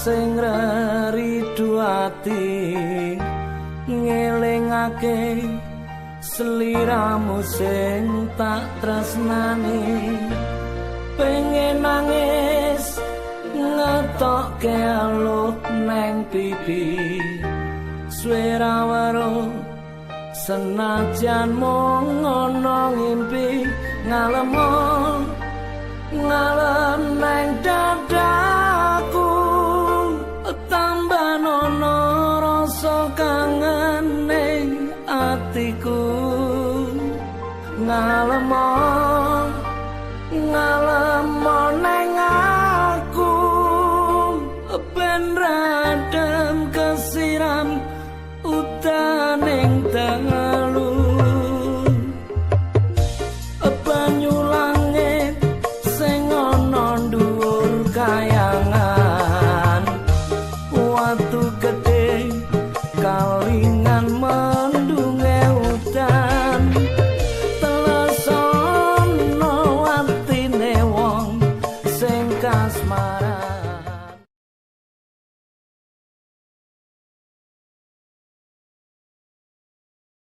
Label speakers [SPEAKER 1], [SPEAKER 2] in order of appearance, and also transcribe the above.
[SPEAKER 1] sing ridu ati ngelingake seliramu sing tak tresnani pengen nangis ngetokke aluh neng pipi swara weruh senajan mung ana ngimpi ngalem neng dadaku tambah nono rasa kangen ning atiku ngalem neng aku ben